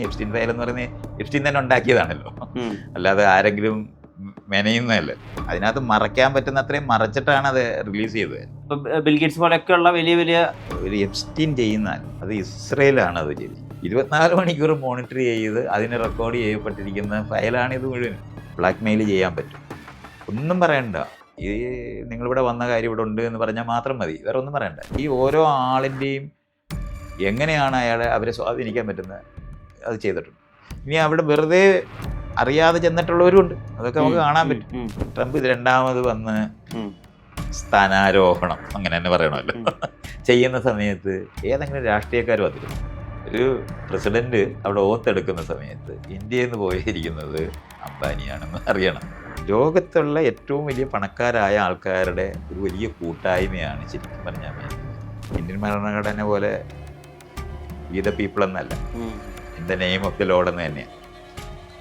Epstein file എന്ന് പറയുന്നത് Epstein തന്നെ ഉണ്ടാക്കിയതാണല്ലോ, അല്ലാതെ ആരെങ്കിലും മെനയുന്നതല്ല. അതിനകത്ത് മറയ്ക്കാൻ പറ്റുന്ന അത്രയും മറച്ചിട്ടാണ് അത് റിലീസ് ചെയ്തത്. ബിൽഗേറ്റ്സ് പോലെയൊക്കെയുള്ള വലിയ വലിയ ഒരു എപ്സ്റ്റീൻ ചെയ്യുന്നാൽ അത് ഇസ്രയേലാണ് അത് ചെയ്തത്. 24 മണിക്കൂർ മോണിറ്റർ ചെയ്ത് അതിന് റെക്കോർഡ് ചെയ്യപ്പെട്ടിരിക്കുന്ന ഫയലാണ് ഇത് മുഴുവൻ. ബ്ലാക്ക് മെയിൽ ചെയ്യാൻ പറ്റും. ഒന്നും പറയണ്ട, ഈ നിങ്ങളിവിടെ വന്ന കാര്യം ഇവിടെ ഉണ്ട് എന്ന് പറഞ്ഞാൽ മാത്രം മതി, വേറെ ഒന്നും പറയണ്ട. ഈ ഓരോ ആളിൻ്റെയും എങ്ങനെയാണ് അവരെ സ്വാധീനിക്കാൻ പറ്റുന്നത് അത് ചെയ്തിട്ടുണ്ട്. ഇനി അവിടെ വെറുതെ അറിയാതെ ചെന്നിട്ടുള്ളവരും ഉണ്ട്, അതൊക്കെ നമുക്ക് കാണാൻ പറ്റും. ട്രംപ് ഇത് രണ്ടാമത് വന്ന് സ്ഥാനാരോഹണം അങ്ങനെ തന്നെ പറയണമല്ലോ ചെയ്യുന്ന സമയത്ത് ഏതെങ്കിലും രാഷ്ട്രീയക്കാരും അതിലും ഒരു പ്രസിഡന്റ് അവിടെ ഓത്തെടുക്കുന്ന സമയത്ത് ഇന്ത്യയിൽ നിന്ന് പോയിരിക്കുന്നത് അംബാനിയാണെന്ന് അറിയണം. ലോകത്തുള്ള ഏറ്റവും വലിയ പണക്കാരായ ആൾക്കാരുടെ ഒരു വലിയ കൂട്ടായ്മയാണ് ശരിക്കും പറഞ്ഞാൽ ഇന്ത്യൻ ഭരണഘടന പോലെ വി ദ പീപ്പിൾ എന്നല്ല, in the name of the load എന്ന് തന്നെയാണ്.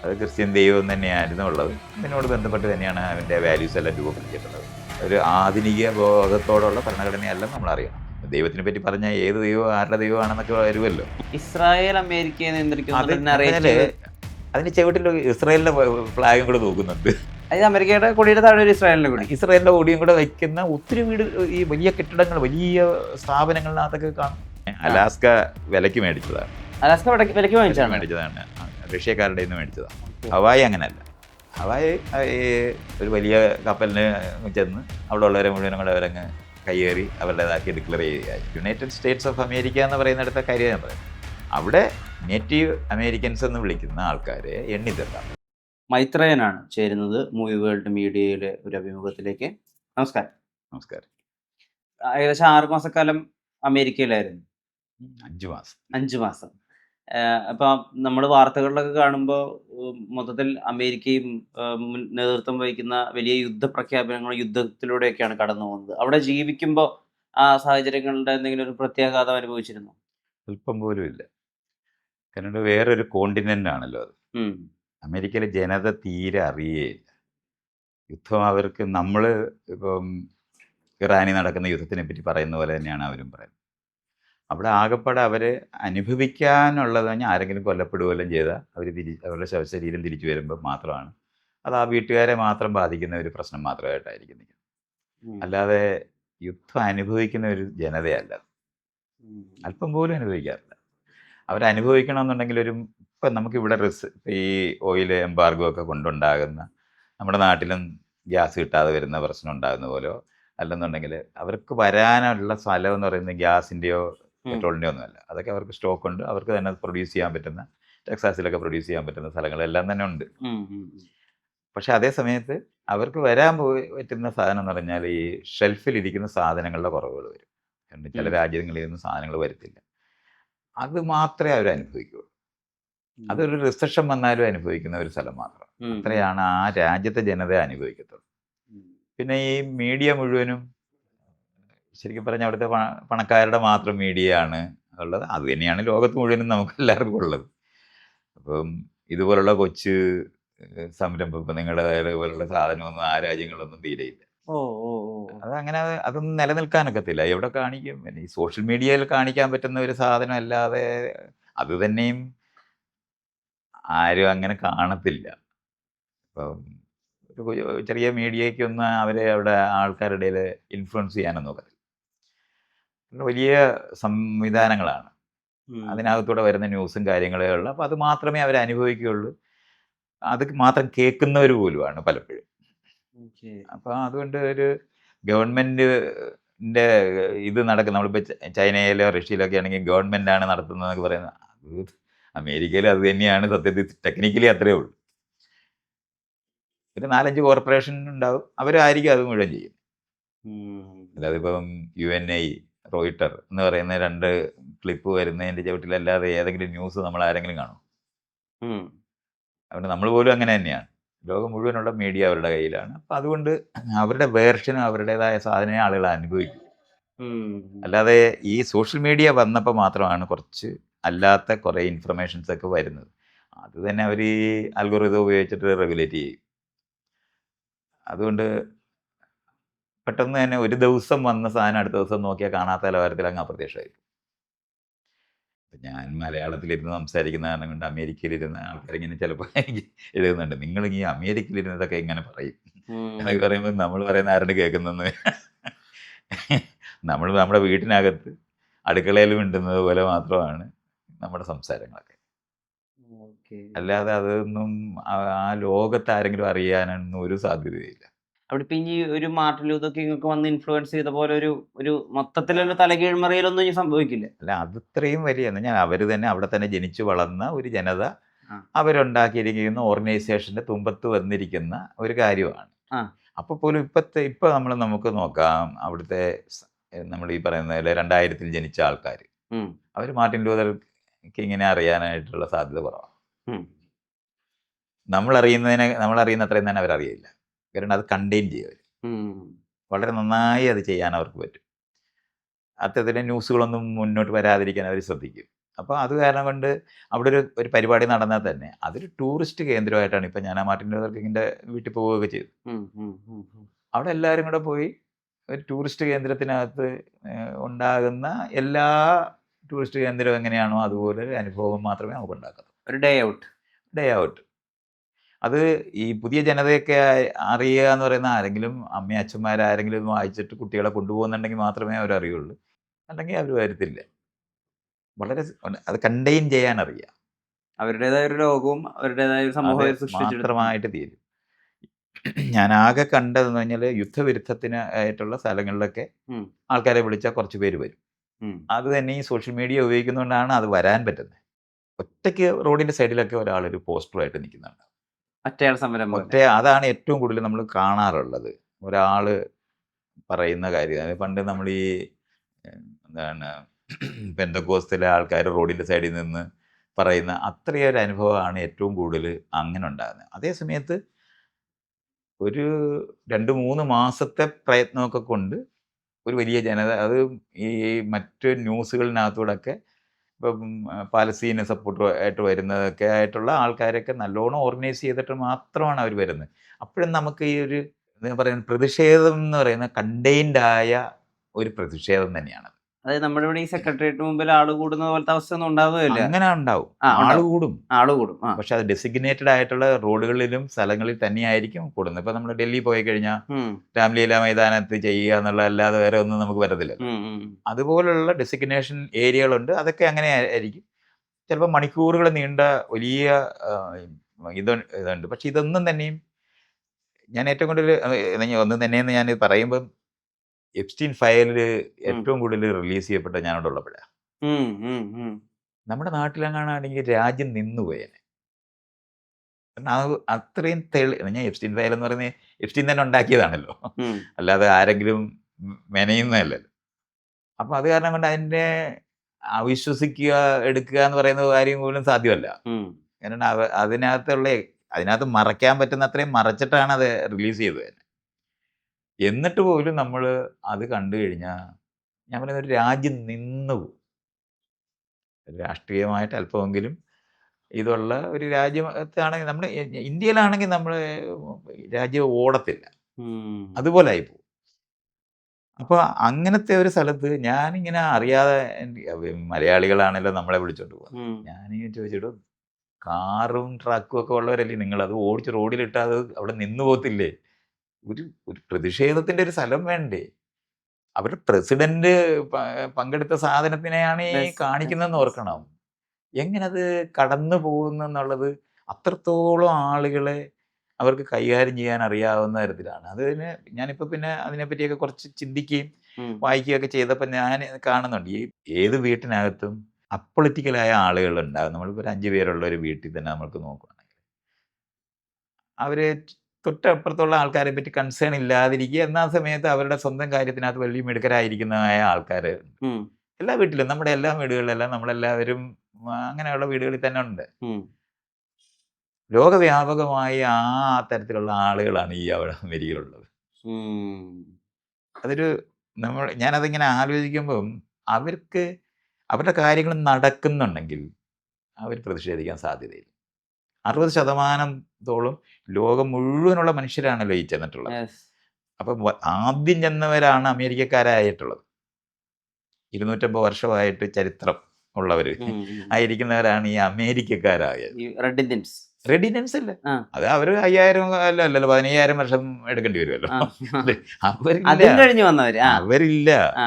അത് ക്രിസ്ത്യൻ ദൈവം തന്നെയായിരുന്നു ഉള്ളത്. അതിനോട് ബന്ധപ്പെട്ട് തന്നെയാണ് അതിൻ്റെ വാല്യൂസ് എല്ലാം രൂപപ്പെടുത്തിയിട്ടുള്ളത്. ഒരു ആധുനിക ബോധത്തോടുള്ള ഭരണഘടനയല്ല നമ്മൾ അറിയണം. ദൈവത്തിനെ പറ്റി പറഞ്ഞാൽ ഏത് ദൈവം ആരുടെ ദൈവമാണെന്നൊക്കെ വരുമല്ലോ. ഇസ്രായേൽ അമേരിക്കയെ അതിന്റെ ചുവട്ടിൽ ഇസ്രായേലിന്റെ ഫ്ലാഗും കൂടെ നോക്കുന്നുണ്ട്. അത് അമേരിക്കയുടെ കൊടിയുടെ താഴെ ഒരു ഇസ്രായേലിന്റെ കൊടി, ഇസ്രായേലിന്റെ കൊടിയും കൂടെ വയ്ക്കുന്ന ഒത്തിരി വീട്, ഈ വലിയ കെട്ടിടങ്ങൾ, വലിയ സ്ഥാപനങ്ങളിനകത്തൊക്കെ കാണും. അലാസ്ക വിലക്ക് മേടിച്ചതാണ്. അലാസ്ക വിലക്ക് മേടിച്ചതാണ്, റഷ്യക്കാരുടെ നിന്ന് മേടിച്ചതാണ്. ഹവായി അങ്ങനെയല്ല. ഹവായി ഒരു വലിയ കപ്പലിന് ചെന്ന് അവിടെ ഉള്ളവരെ മുഴുവനും കൂടെ അവരങ്ങ് കയ്യേറി അവരുടേതാക്കി ഡിക്ലെയർ ചെയ്യുക. യുണൈറ്റഡ് സ്റ്റേറ്റ്സ് ഓഫ് അമേരിക്ക എന്ന് പറയുന്നിടത്തെ കാര്യം ഞാൻ പറയും. അവിടെ നേറ്റീവ് അമേരിക്കൻസ് എന്ന് വിളിക്കുന്ന ആൾക്കാരെ എണ്ണിത്തരാം. മൈത്രേയനാണ് ചേരുന്നത് മൂവി വേൾഡ് മീഡിയയിലെ ഒരു അഭിമുഖത്തിലേക്ക്. നമസ്കാരം. നമസ്കാരം. ഏകദേശം 6 മാസക്കാലം അമേരിക്കയിലായിരുന്നു. 5 മാസം. അപ്പം നമ്മൾ വാർത്തകളിലൊക്കെ കാണുമ്പോൾ മൊത്തത്തിൽ അമേരിക്കയും നേതൃത്വം വഹിക്കുന്ന വലിയ യുദ്ധപ്രഖ്യാപനങ്ങളും യുദ്ധത്തിലൂടെയൊക്കെയാണ് കടന്നു പോകുന്നത്. അവിടെ ജീവിക്കുമ്പോൾ ആ സാഹചര്യങ്ങളുടെ എന്തെങ്കിലും ഒരു പ്രത്യാഘാതം അനുഭവിച്ചിരുന്നു? അല്പം പോലും ഇല്ല. കാരണം വേറൊരു കോണ്ടിനെന്റ് ആണല്ലോ അത്. അമേരിക്കയിലെ ജനത തീരെ അറിയേയില്ല യുദ്ധം. അവർക്ക് നമ്മൾ ഇപ്പം ഇറാനിൽ നടക്കുന്ന യുദ്ധത്തിനെ പറ്റി പറയുന്ന പോലെ തന്നെയാണ് അവരും പറയുന്നത്. അവിടെ ആകെപ്പാടെ അവർ അനുഭവിക്കാനുള്ളത് പറഞ്ഞാൽ ആരെങ്കിലും കൊല്ലപ്പെടുകയെല്ലാം ചെയ്താൽ അവരുടെ ശവശരീരം തിരിച്ചു വരുമ്പോൾ മാത്രമാണ് അത് ആ വീട്ടുകാരെ മാത്രം ബാധിക്കുന്ന ഒരു പ്രശ്നം മാത്രമായിട്ടായിരിക്കും നിൽക്കുന്നത്. അല്ലാതെ യുദ്ധം അനുഭവിക്കുന്ന ഒരു ജനതയല്ല, അല്പം പോലും അനുഭവിക്കാറില്ല. അവരനുഭവിക്കണമെന്നുണ്ടെങ്കിൽ ഇപ്പം നമുക്കിവിടെ ഈ ഓയിൽ എംബാർഗോ ഒക്കെ കൊണ്ടുണ്ടാകുന്ന നമ്മുടെ നാട്ടിലും ഗ്യാസ് കിട്ടാതെ വരുന്ന പ്രശ്നം ഉണ്ടാകുന്ന പോലെയോ അല്ലെന്നുണ്ടെങ്കിൽ അവർക്ക് വരാനുള്ള സ്ഥലം എന്ന് പറയുന്നത് ഗ്യാസിൻ്റെയോ പെട്രോളിൻ്റെയോ ഒന്നുമല്ല. അതൊക്കെ അവർക്ക് സ്റ്റോക്ക് ഉണ്ട്, അവർക്ക് തന്നെ പ്രൊഡ്യൂസ് ചെയ്യാൻ പറ്റുന്ന, ടെക്സാസിലൊക്കെ പ്രൊഡ്യൂസ് ചെയ്യാൻ പറ്റുന്ന സ്ഥലങ്ങളെല്ലാം തന്നെ ഉണ്ട്. പക്ഷെ അതേ സമയത്ത് അവർക്ക് വരാൻ പറ്റുന്ന സാധനം എന്ന് പറഞ്ഞാൽ ഈ ഷെൽഫിലിരിക്കുന്ന സാധനങ്ങളുടെ കുറവുകൾ വരും. കാരണം ചില രാജ്യങ്ങളിൽ നിന്ന് സാധനങ്ങൾ വരത്തില്ല. അത് മാത്രമേ അവർ അനുഭവിക്കുകയുള്ളൂ. അതൊരു റിസഷൻ വന്നാലും അനുഭവിക്കുന്ന ഒരു സ്ഥലം മാത്രം. അത്രയാണ് ആ രാജ്യത്തെ ജനത അനുഭവിക്കത്തുള്ളൂ. പിന്നെ ഈ മീഡിയ മുഴുവനും ശരിക്കും പറഞ്ഞാൽ അവിടുത്തെ പണക്കാരുടെ മാത്രം മീഡിയ ആണ് ഉള്ളത്. അത് തന്നെയാണ് ലോകത്ത് മുഴുവനും നമുക്ക് എല്ലാവർക്കും ഉള്ളത്. അപ്പം ഇതുപോലുള്ള കൊച്ചു സംരംഭം, ഇപ്പം നിങ്ങളുടെ പോലുള്ള സാധനമൊന്നും ആ രാജ്യങ്ങളിലൊന്നും തീരെയില്ല. അതങ്ങനെ അതൊന്നും നിലനിൽക്കാനൊക്കത്തില്ല. എവിടെ കാണിക്കും? ഈ സോഷ്യൽ മീഡിയയിൽ കാണിക്കാൻ പറ്റുന്ന ഒരു സാധനം അല്ലാതെ അത് തന്നെയും ആരും അങ്ങനെ കാണത്തില്ല. ഇപ്പം ഒരു ചെറിയ മീഡിയയ്ക്കൊന്നും അവരെ അവിടെ ആൾക്കാരുടെ ഇടയിൽ ഇൻഫ്ലുവൻസ് ചെയ്യാനൊന്നും നോക്കത്തില്ല. വലിയ സംവിധാനങ്ങളാണ്, അതിനകത്തൂടെ വരുന്ന ന്യൂസും കാര്യങ്ങളേ ഉള്ളൂ. അപ്പം അത് മാത്രമേ അവർ അനുഭവിക്കുകയുള്ളൂ. അത് മാത്രം കേൾക്കുന്നവർ പോലുമാണ് പലപ്പോഴും. അപ്പം അതുകൊണ്ട് ഒരു ഗവൺമെൻറ്റിൻ്റെ ഇത് നടക്കുന്ന, നമ്മളിപ്പോൾ ചൈനയിലോ റഷ്യയിലൊക്കെ ആണെങ്കിൽ ഗവൺമെൻറ്റാണ് നടത്തുന്നതെന്നൊക്കെ പറയുന്നത്, അത് അമേരിക്കയിൽ അത് തന്നെയാണ് സത്യത്തിൽ. ടെക്നിക്കലി അത്രയേ ഉള്ളൂ. പിന്നെ 4-5 കോർപ്പറേഷൻ ഉണ്ടാവും, അവരായിരിക്കും അത് മുഴുവൻ ചെയ്യും. അല്ലാതെ ഇപ്പം UNI, റോയിട്ടർ എന്ന് പറയുന്ന 2 ക്ലിപ്പ് വരുന്നതിൻ്റെ ചവിട്ടിലല്ലാതെ ഏതെങ്കിലും ന്യൂസ് നമ്മൾ ആരെങ്കിലും കാണും? അതുകൊണ്ട് നമ്മൾ പോലും അങ്ങനെ തന്നെയാണ്. ലോകം മുഴുവനുള്ള മീഡിയ അവരുടെ കയ്യിലാണ്. അപ്പം അതുകൊണ്ട് അവരുടെ വേർഷനും അവരുടേതായ സാധനമേ ആളുകൾ അനുഭവിക്കും. അല്ലാതെ ഈ സോഷ്യൽ മീഡിയ വന്നപ്പോൾ മാത്രമാണ് കുറച്ച് അല്ലാത്ത കുറേ ഇൻഫർമേഷൻസ് ഒക്കെ വരുന്നത്. അത് തന്നെ അവർ ഈ അൽഗോറിതം ഉപയോഗിച്ചിട്ട് റെഗുലേറ്റ് ചെയ്യും. അതുകൊണ്ട് പെട്ടെന്ന് തന്നെ ഒരു ദിവസം വന്ന സാധനം അടുത്ത ദിവസം നോക്കിയാൽ കാണാത്ത നിലവാരത്തിൽ അങ്ങ് അപ്രത്യക്ഷമായിരിക്കും. ഞാൻ മലയാളത്തിലിരുന്ന് സംസാരിക്കുന്ന കാരണം കൊണ്ട് അമേരിക്കയിലിരുന്ന ആൾക്കാരിങ്ങനെ ചിലപ്പോൾ എഴുതുന്നുണ്ട്, നിങ്ങൾ ഈ അമേരിക്കയിലിരുന്നതൊക്കെ ഇങ്ങനെ പറയും എന്നൊക്കെ പറയുമ്പോൾ നമ്മൾ പറയുന്ന ആരുടെ കേൾക്കുന്നെന്ന്. നമ്മൾ നമ്മുടെ വീട്ടിനകത്ത് അടുക്കളയിൽ മിണ്ടുന്നത് പോലെ മാത്രമാണ് നമ്മുടെ സംസാരങ്ങളൊക്കെ. അല്ലാതെ അതൊന്നും ആ ലോകത്ത് ആരെങ്കിലും അറിയാനൊന്നും ഒരു സാധ്യതയില്ല. അവിടെ ഇപ്പൊ ഇനി ഒരു മാർട്ടിൻ ലൂതർ കിങ് ഒക്കെ വന്ന് ഇൻഫ്ലുവൻസ് ചെയ്ത പോലെ ഒരു മൊത്തത്തിലൊരു തലകീഴ്മറിയലൊന്നും ഇനി സംഭവിക്കില്ല. അല്ല, അത്രയും വലിയ എന്ന് പറഞ്ഞാൽ അവർ തന്നെ അവിടെ തന്നെ ജനിച്ചു വളർന്ന ഒരു ജനത ആ. അവരുണ്ടാക്കിയിരിക്കുന്ന ഓർഗനൈസേഷന്റെ തുമ്പത്ത് വന്നിരിക്കുന്ന ഒരു കാര്യമാണ്. ആ. അപ്പോൾ പോലും ഇപ്പൊ നമുക്ക് നോക്കാം, അവിടുത്തെ നമ്മൾ ഈ പറയുന്ന 2000-ൽ ജനിച്ച ആൾക്കാർ, അവർ മാർട്ടിൻ ലൂതർ കിങ്ങിനെ അറിയാനായിട്ടുള്ള സാധ്യത കുറവാണ്. നമ്മളറിയുന്ന അത്രയും തന്നെ അവരറിയില്ല. കാരണം അത് കണ്ടെയ്ൻ ചെയ്യും അവർ. വളരെ നന്നായി അത് ചെയ്യാൻ അവർക്ക് പറ്റും. അത്തരത്തിലെ ന്യൂസുകളൊന്നും മുന്നോട്ട് വരാതിരിക്കാൻ അവർ ശ്രദ്ധിക്കും. അപ്പോൾ അത് കാരണം കൊണ്ട് അവിടെ ഒരു പരിപാടി നടന്നാൽ തന്നെ അതൊരു ടൂറിസ്റ്റ് കേന്ദ്രമായിട്ടാണ്. ഇപ്പം ഞാൻ ആ മാർട്ടിൻ ലൂതർ കിങ്ങിൻ്റെ വീട്ടിൽ പോവുകയൊക്കെ ചെയ്തു. അവിടെ എല്ലാവരും കൂടെ പോയി ഒരു ടൂറിസ്റ്റ് കേന്ദ്രത്തിനകത്ത് ഉണ്ടാകുന്ന എല്ലാ ടൂറിസ്റ്റ് കേന്ദ്രം എങ്ങനെയാണോ അതുപോലെ ഒരു അനുഭവം മാത്രമേ നമുക്ക് ഉണ്ടാക്കത്തുള്ളൂ. ഒരു ഡേ ഔട്ട്. അത് ഈ പുതിയ ജനതയൊക്കെ അറിയുക എന്ന് പറയുന്ന ആരെങ്കിലും അമ്മയും അച്ഛന്മാരാരെങ്കിലും ഒന്ന് വായിച്ചിട്ട് കുട്ടികളെ കൊണ്ടുപോകുന്നുണ്ടെങ്കിൽ മാത്രമേ അവരറിയുള്ളൂ. അല്ലെങ്കിൽ അവർ വരത്തില്ല. വളരെ അത് കണ്ടെയ്ൻ ചെയ്യാൻ അറിയാം. അവരുടേതായ ഒരു ലോകവും അവരുടേതായ ഒരു സമൂഹവും മാത്രമായിട്ട് തീരും. ഞാൻ ആകെ കണ്ടതെന്ന് പറഞ്ഞാൽ യുദ്ധവിരുദ്ധത്തിനായിട്ടുള്ള സ്ഥലങ്ങളിലൊക്കെ ആൾക്കാരെ വിളിച്ചാൽ കുറച്ച് പേര് വരും. അത് തന്നെ ഈ സോഷ്യൽ മീഡിയ ഉപയോഗിക്കുന്നതുകൊണ്ടാണ് അത് വരാൻ പറ്റുന്നത്. ഒറ്റയ്ക്ക് റോഡിന്റെ സൈഡിലൊക്കെ ഒരാളൊരു പോസ്റ്ററുമായിട്ട് നിൽക്കുന്നുണ്ട്. അതാണ് ഏറ്റവും കൂടുതൽ നമ്മൾ കാണാറുള്ളത്. ഒരാൾ പറയുന്ന കാര്യം. പണ്ട് നമ്മൾ ഈ എന്താണ് പെന്തക്കോസ്തിലെ ആൾക്കാർ റോഡിന്റെ സൈഡിൽ നിന്ന് പറയുന്ന അത്രയൊരു അനുഭവമാണ് ഏറ്റവും കൂടുതൽ അങ്ങനെ ഉണ്ടാകുന്നത്. അതേ സമയത്ത് ഒരു 2-3 മാസത്തെ പ്രയത്നമൊക്കെ കൊണ്ട് ഒരു വലിയ ജനത, അത് ഈ മറ്റ് ന്യൂസുകളിനകത്തൂടെയൊക്കെ ഇപ്പം പാലസ്തീന് സപ്പോർട്ടായിട്ട് വരുന്നതൊക്കെ ആയിട്ടുള്ള ആൾക്കാരൊക്കെ നല്ലോണം ഓർഗനൈസ് ചെയ്തിട്ട് മാത്രമാണ് അവർ വരുന്നത്. അപ്പോഴും നമുക്ക് ഈ ഒരു എന്താ പറയുക, പ്രതിഷേധം എന്ന് പറയുന്ന കണ്ടെയ്ൻഡ് ആയ ഒരു പ്രതിഷേധം തന്നെയാണ്. അതായത് നമ്മുടെ ഇവിടെ ഈ സെക്രട്ടേറിയറ്റിന് മുമ്പിൽ ആള് കൂടുന്ന പോലത്തെ അവസ്ഥ ഒന്നും ഉണ്ടാവുകയില്ല. അങ്ങനെ ഉണ്ടാവും, ആള് കൂടും. പക്ഷെ അത് ഡെസിഗ്നേറ്റഡ് ആയിട്ടുള്ള റോഡുകളിലും സ്ഥലങ്ങളിൽ തന്നെയായിരിക്കും കൂടുന്നത്. ഇപ്പൊ നമ്മൾ ഡൽഹി പോയി കഴിഞ്ഞാൽ രാംലീല മൈതാനത്ത് ചെയ്യുക എന്നുള്ള അല്ലാതെ വേറെ ഒന്നും നമുക്ക് വരത്തില്ല. അതുപോലുള്ള ഡെസിഗ്നേഷൻ ഏരിയകളുണ്ട്. അതൊക്കെ അങ്ങനെ ആയിരിക്കും. ചിലപ്പോൾ മണിക്കൂറുകൾ നീണ്ട വലിയ ഇതുണ്ട്. പക്ഷെ ഇതൊന്നും തന്നെയും ഞാൻ ഏറ്റവും കൂടുതൽ ഒന്നും തന്നെയെന്ന് ഞാൻ പറയുമ്പം എപ്സ്റ്റീൻ ഫയലിൽ ഏറ്റവും കൂടുതൽ റിലീസ് ചെയ്യപ്പെട്ട ഞാനവിടെ ഉള്ളപ്പോഴാണ്. നമ്മുടെ നാട്ടിലെങ്ങാണെങ്കിൽ രാജ്യം നിന്നുപോയേനെ. കാരണം അത്രയും ഞാൻ എപ്സ്റ്റീൻ ഫയൽ എന്ന് പറയുന്നത് എപ്സ്റ്റീൻ തന്നെ ഉണ്ടാക്കിയതാണല്ലോ, അല്ലാതെ ആരെങ്കിലും മെനയുന്നതല്ലല്ലോ. അപ്പം അത് കാരണം കൊണ്ട് അതിൻ്റെ അവിശ്വസിക്കുക എടുക്കുക എന്ന് പറയുന്ന കാര്യം പോലും സാധ്യമല്ല. കാരണം അതിനകത്ത് മറയ്ക്കാൻ പറ്റുന്ന അത്രയും മറച്ചിട്ടാണ് അത് റിലീസ് ചെയ്തത് തന്നെ. എന്നിട്ട് പോലും നമ്മൾ അത് കണ്ടു കഴിഞ്ഞാൽ ഞാൻ പറയുന്ന ഒരു രാജ്യം നിന്നു പോകും. രാഷ്ട്രീയമായിട്ട് അല്പമെങ്കിലും ഇതുള്ള ഒരു രാജ്യത്താണെങ്കിൽ, നമ്മൾ ഇന്ത്യയിലാണെങ്കിൽ നമ്മൾ രാജ്യം ഓടത്തില്ല, അതുപോലെ ആയിപ്പോവും. അപ്പോൾ അങ്ങനത്തെ ഒരു സ്ഥലത്ത് ഞാനിങ്ങനെ അറിയാതെ, മലയാളികളാണല്ലോ നമ്മളെ വിളിച്ചോണ്ട് പോകുക. ഞാനിങ്ങനെ ചോദിച്ചിട്ട്, കാറും ട്രക്കും ഒക്കെ ഉള്ളവരല്ലേ നിങ്ങൾ, അത് ഓടിച്ച് റോഡിലിട്ടാൽ അത് അവിടെ നിന്നു പോകത്തില്ലേ? ഒരു പ്രതിഷേധത്തിന്റെ ഒരു സ്ഥലം വേണ്ടേ? അവരുടെ പ്രസിഡന്റ് പങ്കെടുത്ത സാധനത്തിനെയാണ് ഈ കാണിക്കുന്നതെന്ന് ഓർക്കണം. എങ്ങനെ അത് കടന്നു പോകുന്നു എന്നുള്ളത് അത്രത്തോളം ആളുകളെ അവർക്ക് കൈകാര്യം ചെയ്യാൻ അറിയാവുന്ന തരത്തിലാണ്. അതിന് ഞാനിപ്പോൾ പിന്നെ അതിനെപ്പറ്റിയൊക്കെ കുറച്ച് ചിന്തിക്കുകയും വായിക്കുകയൊക്കെ ചെയ്തപ്പോൾ ഞാൻ കാണുന്നുണ്ട്, ഈ ഏത് വീട്ടിനകത്തും അപ്പൊളിറ്റിക്കലായ ആളുകളുണ്ടാകും. നമ്മളിപ്പോൾ ഒരു 5 പേരുള്ള ഒരു വീട്ടിൽ തന്നെ നമ്മൾക്ക് നോക്കുകയാണെങ്കിൽ അവർ തൊട്ടപ്പുറത്തുള്ള ആൾക്കാരെ പറ്റി കൺസേൺ ഇല്ലാതിരിക്കുക. എന്നാ സമയത്ത് അവരുടെ സ്വന്തം കാര്യത്തിനകത്ത് വലിയ മിടുക്കരായിരിക്കുന്നതായ ആൾക്കാർ എല്ലാ വീട്ടിലും, നമ്മുടെ എല്ലാ വീടുകളിലെല്ലാം നമ്മളെല്ലാവരും അങ്ങനെയുള്ള വീടുകളിൽ തന്നെ ഉണ്ട്. ലോകവ്യാപകമായി ആ തരത്തിലുള്ള ആളുകളാണ് ഈ അവിടെ അമേരിക്കയിലുള്ളത്. അതൊരു ഞാനതിങ്ങനെ ആലോചിക്കുമ്പം അവർക്ക് അവരുടെ കാര്യങ്ങൾ നടക്കുന്നുണ്ടെങ്കിൽ അവർ പ്രതിഷേധിക്കാൻ സാധ്യതയില്ല. 60% ലോകം മുഴുവനുള്ള മനുഷ്യരാണല്ലോ ഈ ചെന്നിട്ടുള്ളത്. അപ്പം ആദ്യം ചെന്നവരാണ് അമേരിക്കക്കാരായിട്ടുള്ളത്. 250 വർഷമായിട്ട് ചരിത്രം ഉള്ളവർ ആയിരിക്കുന്നവരാണ് ഈ അമേരിക്കക്കാരായത്. Red Indians. റെഡ് ഇന്ത്യൻസ് അല്ല, ആ. അത് അവർ 5000 അല്ലല്ലോ 15000 വർഷം എടുക്കേണ്ടി വരുമല്ലോ. ആ. അവരില്ല, അതും കഴിഞ്ഞ് വന്നവര്. അവരില്ല, ആ.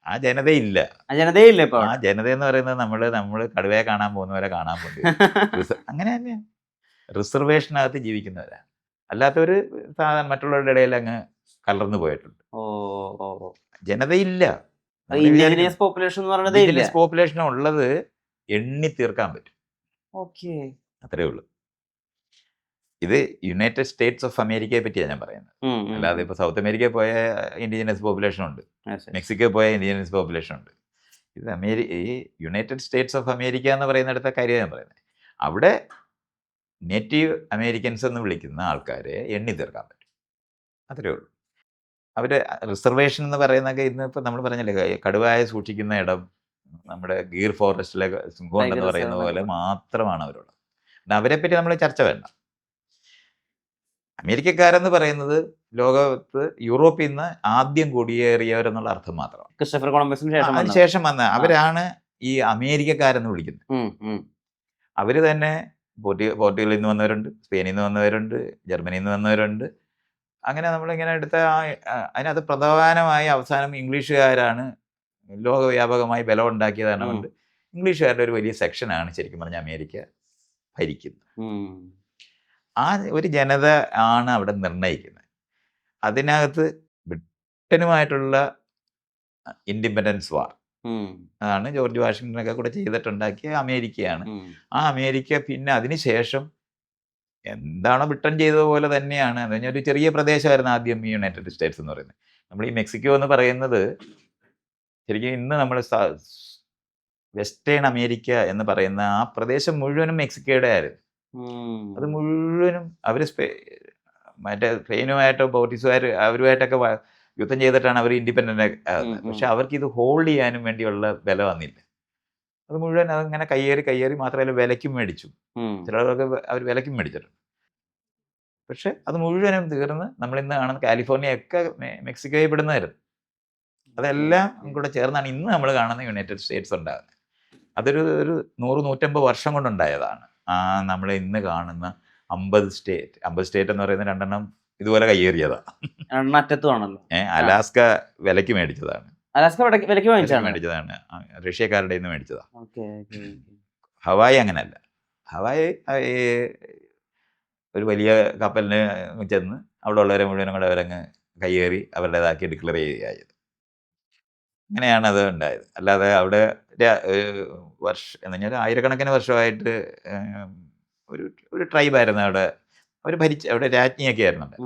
ആ ജനതയില്ല. ആ ജനതയില്ല ഇപ്പൊ. ആ ജനത എന്ന് പറയുന്നത് നമ്മള് കടുവയെ കാണാൻ പോകുന്നവരെ കാണാൻ പോയി അങ്ങനെ തന്നെ റിസർവേഷനകത്ത് ജീവിക്കുന്നവരാണ്. അല്ലാത്തവര് സാധാരണ മറ്റുള്ളവരുടെ ഇടയിൽ അങ്ങ് കലർന്നു പോയിട്ടുണ്ട്. ഓ ഓ ഓ. ജനതയില്ല. ഇൻഡിജിനിയസ് പോപ്പുലേഷൻ എന്ന് പറയുന്നതേ ഇല്ല. പോപ്പുലേഷൻ ഉള്ളത് എണ്ണി തീർക്കാൻ പറ്റും, ഓക്കെ. അത്രേ ഉള്ളൂ. ഇത് യുണൈറ്റഡ് സ്റ്റേറ്റ്സ് ഓഫ് അമേരിക്കയെ പറ്റിയാണ് ഞാൻ പറയുന്നത്. അല്ലാതെ ഇപ്പൊ സൗത്ത് അമേരിക്കയിൽ പോയ ഇൻഡിജിനസ് പോപ്പുലേഷൻ ഉണ്ട്, മെക്സിക്കോയിൽ പോയ ഇൻഡിജിനസ് പോപ്പുലേഷൻ ഉണ്ട്. ഇത് ഈ യുണൈറ്റഡ് സ്റ്റേറ്റ്സ് ഓഫ് അമേരിക്ക എന്ന് പറയുന്നിടത്ത കാര്യം ഞാൻ പറയുന്നത്. അവിടെ നേറ്റീവ് അമേരിക്കൻസ് എന്ന് വിളിക്കുന്ന ആൾക്കാരെ എണ്ണി തീർക്കാൻ പറ്റും, അത്രേ ഉള്ളൂ. അവർ റിസർവേഷൻ എന്ന് പറയുന്നതൊക്കെ ഇന്നിപ്പോൾ നമ്മൾ പറഞ്ഞില്ലേ, കടുവയെ സൂക്ഷിക്കുന്ന ഇടം നമ്മുടെ ഗീർ ഫോറസ്റ്റിലെ സിംഹം ഉണ്ടെന്ന് പറയുന്ന പോലെ മാത്രമാണ് അവരുള്ളത്. അവരെപ്പറ്റി നമ്മൾ ചർച്ച വേണ്ട. അമേരിക്കക്കാരെന്ന് പറയുന്നത് ലോകത്ത് യൂറോപ്പിൽ നിന്ന് ആദ്യം കുടിയേറിയവരെന്നുള്ള അർത്ഥം മാത്രമാണ്. ക്രിസ്റ്റഫർ കൊളംബസിന് അതിനുശേഷം വന്ന അവരാണ് ഈ അമേരിക്കക്കാരെന്ന് വിളിക്കുന്നത്. അവർ തന്നെ പോർട്ടുഗലിൽ നിന്ന് വന്നവരുണ്ട്, സ്പെയിനിൽ നിന്ന് വന്നവരുണ്ട്, ജർമ്മനിയിൽ നിന്ന് വന്നവരുണ്ട്. അങ്ങനെ നമ്മളിങ്ങനെ എടുത്ത അതിനകത്ത് പ്രധാനമായി അവസാനം ഇംഗ്ലീഷുകാരാണ് ലോകവ്യാപകമായി ബലം ഉണ്ടാക്കിയതാണ് കൊണ്ട് ഇംഗ്ലീഷുകാരുടെ ഒരു വലിയ സെക്ഷനാണ് ശരിക്കും പറഞ്ഞാൽ അമേരിക്ക ഭരിക്കുന്നത്. ആ ഒരു ജനത ആണ് അവിടെ നിർണ്ണയിക്കുന്നത്. അതിനകത്ത് ബ്രിട്ടനുമായിട്ടുള്ള ഇൻഡിപെൻഡൻസ് വാർ അതാണ് ജോർജ് വാഷിങ്ടനൊക്കെ കൂടെ ചെയ്തിട്ടുണ്ടാക്കിയ അമേരിക്കയാണ്. ആ അമേരിക്ക പിന്നെ അതിനുശേഷം എന്താണോ ബ്രിട്ടൻ ചെയ്തതുപോലെ തന്നെയാണ്. എന്ന് പറഞ്ഞാൽ ഒരു ചെറിയ പ്രദേശമായിരുന്നു ആദ്യം ഈ യുണൈറ്റഡ് സ്റ്റേറ്റ്സ് എന്ന് പറയുന്നത്. നമ്മൾ ഈ മെക്സിക്കോ എന്ന് പറയുന്നത് ശരിക്കും ഇന്ന് നമ്മൾ വെസ്റ്റേൺ അമേരിക്ക എന്ന് പറയുന്ന ആ പ്രദേശം മുഴുവനും മെക്സിക്കോയുടെ ആയിരുന്നു. അത് മുഴുവനും അവർ മറ്റേ സ്പെയിനുമായിട്ടോ പോർച്ചുഗീസുകാർ അവരുമായിട്ടൊക്കെ യുദ്ധം ചെയ്തിട്ടാണ് അവർ ഇൻഡിപെൻഡൻ്റ് ആകുന്നത്. പക്ഷെ അവർക്ക് ഇത് ഹോൾഡ് ചെയ്യാനും വേണ്ടിയുള്ള ബലം വന്നില്ല. അത് മുഴുവൻ അതങ്ങനെ കയ്യേറി മാത്രമല്ല വിലയ്ക്കും മേടിച്ചു. ചിലർക്ക് അവർ വിലയ്ക്കും മേടിച്ചിട്ടുണ്ട്. പക്ഷെ അത് മുഴുവനും തീർന്ന് നമ്മളിന്ന് കാണുന്ന കാലിഫോർണിയ ഒക്കെ മെക്സിക്കോയിൽ പെടുന്നതായിരുന്നു. അതെല്ലാം കൂടെ ചേർന്നാണ് ഇന്ന് നമ്മൾ കാണുന്ന യുണൈറ്റഡ് സ്റ്റേറ്റ്സ് ഉണ്ടാകുന്നത്. അതൊരു 100-150 വർഷം കൊണ്ടുണ്ടായതാണ്. നമ്മൾ ഇന്ന് കാണുന്ന 50 സ്റ്റേറ്റ് എന്ന് പറയുന്ന 2 ഇതുപോലെ കയ്യേറിയതാണ്. അലാസ്ക വിലയ്ക്ക് മേടിച്ചതാണ്. മേടിച്ചതാണ് റഷ്യക്കാരുടെ നിന്ന് മേടിച്ചതാണ്. ഹവായി അങ്ങനല്ല. ഹവായി ഒരു വലിയ കപ്പലിന് ചെന്ന് അവിടെ ഉള്ളവരെ മുഴുവനും കൂടെ അവരങ്ങ് കയ്യേറി അവരുടേതാക്കി ഡിക്ലെയർ ചെയ്യുകയായത്. അങ്ങനെയാണ് അത് ഉണ്ടായത്. അല്ലാതെ അവിടെ എന്ന് പറഞ്ഞാൽ ആയിരക്കണക്കിന് വർഷമായിട്ട് ഒരു ട്രൈബായിരുന്നു അവിടെ. അവർ അവിടെ രാജ്ഞിയൊക്കെ ആയിരുന്നു അവിടെ.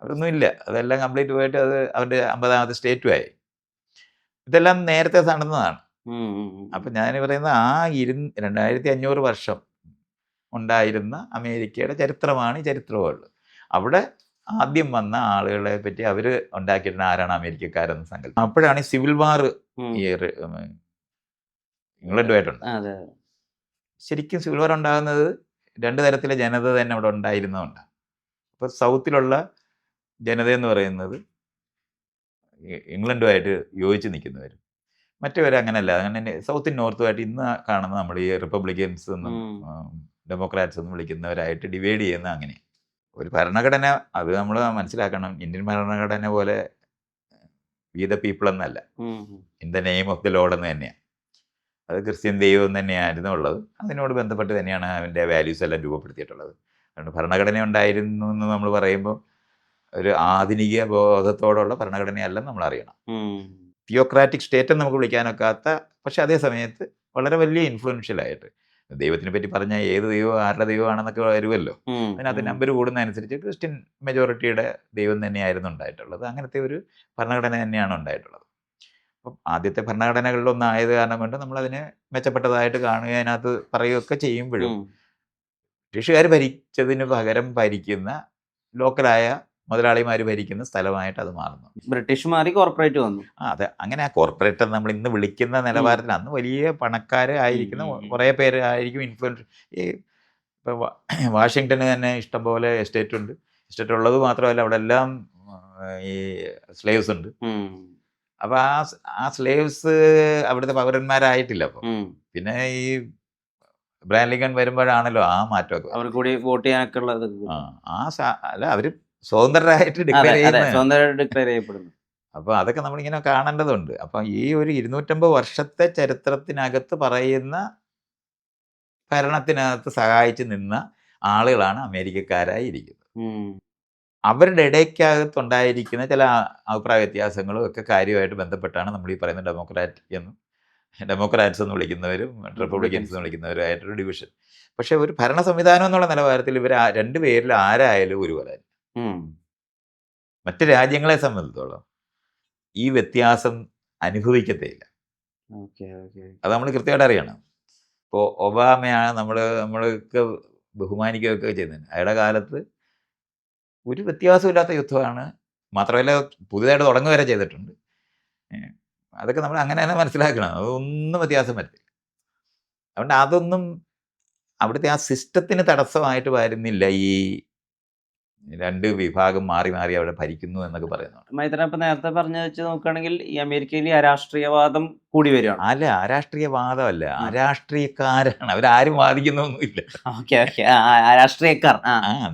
അവരൊന്നുമില്ല. അതെല്ലാം കംപ്ലീറ്റ് പോയിട്ട് അത് അവരുടെ 50ാമത്തെ സ്റ്റേറ്റുമായി. ഇതെല്ലാം നേരത്തെ നടന്നതാണ്. അപ്പം ഞാൻ പറയുന്നത് 2500 വർഷം ഉണ്ടായിരുന്ന അമേരിക്കയുടെ ചരിത്രമാണ് ഈ ചരിത്രമുള്ളത്. അവിടെ ആദ്യം വന്ന ആളുകളെ പറ്റി അവർ ഉണ്ടാക്കിയിരുന്ന ആരാണ് അമേരിക്കക്കാരെന്ന് സങ്കല്പം. അപ്പോഴാണ് ഈ സിവിൽ വാർ ഈ ഇംഗ്ലണ്ടുമായിട്ടുണ്ട്. ശരിക്കും സിവിൽ വാർ ഉണ്ടാകുന്നത് 2 തരത്തിലെ ജനത തന്നെ അവിടെ ഉണ്ടായിരുന്നതുകൊണ്ട്. അപ്പോൾ സൗത്തിലുള്ള ജനത എന്ന് പറയുന്നത് ഇംഗ്ലണ്ടുമായിട്ട് യോജിച്ച് നിൽക്കുന്നവരും, മറ്റവർ അങ്ങനെയല്ല. അങ്ങനെ സൗത്തും നോർത്തുമായിട്ട് ഇന്ന് കാണുന്ന നമ്മൾ ഈ റിപ്പബ്ലിക്കൻസ് എന്നും ഡെമോക്രാറ്റ്സ് എന്നും വിളിക്കുന്നവരായിട്ട് ഡിവൈഡ് ചെയ്യുന്ന അങ്ങനെ ഒരു ഭരണഘടന. അത് നമ്മൾ മനസ്സിലാക്കണം. ഇന്ത്യൻ ഭരണഘടന പോലെ വി ദ പീപ്പിൾ എന്നല്ല, in the name of the load എന്ന് തന്നെയാണ്. അത് ക്രിസ്ത്യൻ ദൈവം തന്നെയായിരുന്നു ഉള്ളത്. അതിനോട് ബന്ധപ്പെട്ട് തന്നെയാണ് അതിൻ്റെ വാല്യൂസ് എല്ലാം രൂപപ്പെടുത്തിയിട്ടുള്ളത്. അതുകൊണ്ട് ഭരണഘടന ഉണ്ടായിരുന്നു എന്ന് നമ്മൾ പറയുമ്പോൾ ഒരു ആധുനിക ബോധത്തോടുള്ള ഭരണഘടനയല്ല നമ്മൾ അറിയണം. തിയോക്രാറ്റിക് സ്റ്റേറ്റ് എന്ന് നമുക്ക് വിളിക്കാനൊക്കാത്ത, പക്ഷെ അതേ സമയത്ത് വളരെ വലിയ ഇൻഫ്ലുവൻഷ്യലായിട്ട് ദൈവത്തിനെ പറ്റി പറഞ്ഞാൽ ഏത് ദൈവം ആരുടെ ദൈവമാണെന്നൊക്കെ വരുമല്ലോ. അതിനകത്ത് നമ്പർ കൂടുന്നതനുസരിച്ച് ക്രിസ്ത്യൻ മെജോറിറ്റിയുടെ ദൈവം തന്നെയായിരുന്നു ഉണ്ടായിട്ടുള്ളത്. അങ്ങനത്തെ ഒരു ഭരണഘടന തന്നെയാണ് ഉണ്ടായിട്ടുള്ളത്. അപ്പം ആദ്യത്തെ ഭരണഘടനകളിലൊന്നായത് കാരണം കൊണ്ട് നമ്മളതിനെ മെച്ചപ്പെട്ടതായിട്ട് കാണുക, അതിനകത്ത് പറയുകയൊക്കെ ചെയ്യുമ്പോഴും ബ്രിട്ടീഷുകാർ ഭരിച്ചതിന് പകരം ഭരിക്കുന്ന ലോക്കലായ മുതലാളിമാർ ഭരിക്കുന്ന സ്ഥലമായിട്ട് അത് മാറുന്നു. ബ്രിട്ടീഷ് മാറി കോർപ്പറേറ്റ് വന്നു. അതെ, അങ്ങനെ ആ കോർപ്പറേറ്റ് നമ്മൾ ഇന്ന് വിളിക്കുന്ന നിലവാരത്തിൽ അന്ന് വലിയ പണക്കാർ ആയിരിക്കുന്ന കുറേ പേര് ആയിരിക്കും ഇൻഫ്ലുവൻസ്. ഈ ഇപ്പോൾ വാഷിങ്ടണ് തന്നെ ഇഷ്ടംപോലെ എസ്റ്റേറ്റ് ഉണ്ട്. എസ്റ്റേറ്റ് ഉള്ളത് മാത്രമല്ല അവിടെ എല്ലാം ഈ സ്ലേവ്സ് ഉണ്ട്. അപ്പോൾ ആ സ്ലേവ്സ് അവിടുത്തെ പൗരന്മാരായിട്ടില്ല. അപ്പോൾ പിന്നെ ഈ ഇബ്രാഹിം ലിങ്കൺ വരുമ്പോഴാണല്ലോ ആ മാറ്റമൊക്കെ. അവർ കൂടി വോട്ട് ചെയ്യാനൊക്കെ ഉള്ളത്. അല്ല, അവർ സ്വതന്ത്രരായിട്ട് ഡിക്ലെയർ ചെയ്യുന്നത്. സ്വതന്ത്രമായിട്ട് ഡിക്ലെയർ ചെയ്യപ്പെടുന്നു. അപ്പോൾ അതൊക്കെ നമ്മളിങ്ങനെ കാണേണ്ടതുണ്ട്. അപ്പം ഈ ഒരു 250 വർഷത്തെ ചരിത്രത്തിനകത്ത് പറയുന്ന ഭരണത്തിനകത്ത് സഹായിച്ച് നിന്ന ആളുകളാണ് അമേരിക്കക്കാരായി ഇരിക്കുന്നത്. അവരുടെ ഇടയ്ക്കകത്തുണ്ടായിരിക്കുന്ന ചില അഭിപ്രായ വ്യത്യാസങ്ങളും ഒക്കെ കാര്യമായിട്ട് ബന്ധപ്പെട്ടാണ് നമ്മൾ ഈ പറയുന്ന ഡെമോക്രാറ്റ്സ് എന്ന് വിളിക്കുന്നവരും റിപ്പബ്ലിക്കൻസ് എന്ന് വിളിക്കുന്നവരുമായിട്ടൊരു ഡിവിഷൻ. പക്ഷെ ഒരു ഭരണ സംവിധാനം എന്നുള്ള നിലവാരത്തിൽ ഇവർ രണ്ടു പേരിൽ ആരായാലും ഒരുപോലെ. മറ്റ് രാജ്യങ്ങളെ സംബന്ധിച്ചോളം ഈ വ്യത്യാസം അനുഭവിക്കത്തേയില്ല. അത് നമ്മൾ കൃത്യമായിട്ട് അറിയണം. ഇപ്പോൾ ഒബാമയാണ് നമ്മൾക്ക് ബഹുമാനിക്കുകയൊക്കെ ചെയ്യുന്നത്. അയാളുടെ കാലത്ത് ഒരു വ്യത്യാസമില്ലാത്ത യുദ്ധമാണ്. മാത്രമല്ല പുതിയതായിട്ട് തുടങ്ങുക വരെ ചെയ്തിട്ടുണ്ട്. അതൊക്കെ നമ്മൾ അങ്ങനെ തന്നെ മനസ്സിലാക്കണം. അതൊന്നും വ്യത്യാസം വരത്തില്ല. അതുകൊണ്ട് അതൊന്നും അവിടുത്തെ ആ സിസ്റ്റത്തിന് തടസ്സമായിട്ട് വരുന്നില്ല. ഈ രണ്ട് വിഭാഗം മാറി മാറി അവിടെ ഭരിക്കുന്നു എന്നൊക്കെ പറയുന്നു. മൈത്രൻ ഇപ്പം നേരത്തെ പറഞ്ഞു വെച്ച് നോക്കുകയാണെങ്കിൽ ഈ അമേരിക്കയിൽ അരാഷ്ട്രീയവാദം കൂടി വരികയാണ്. അല്ല, അരാഷ്ട്രീയവാദമല്ല, അരാഷ്ട്രീയക്കാരാണ്. അവരാരും വാദിക്കുന്നൊന്നുമില്ല. രാഷ്ട്രീയക്കാർ.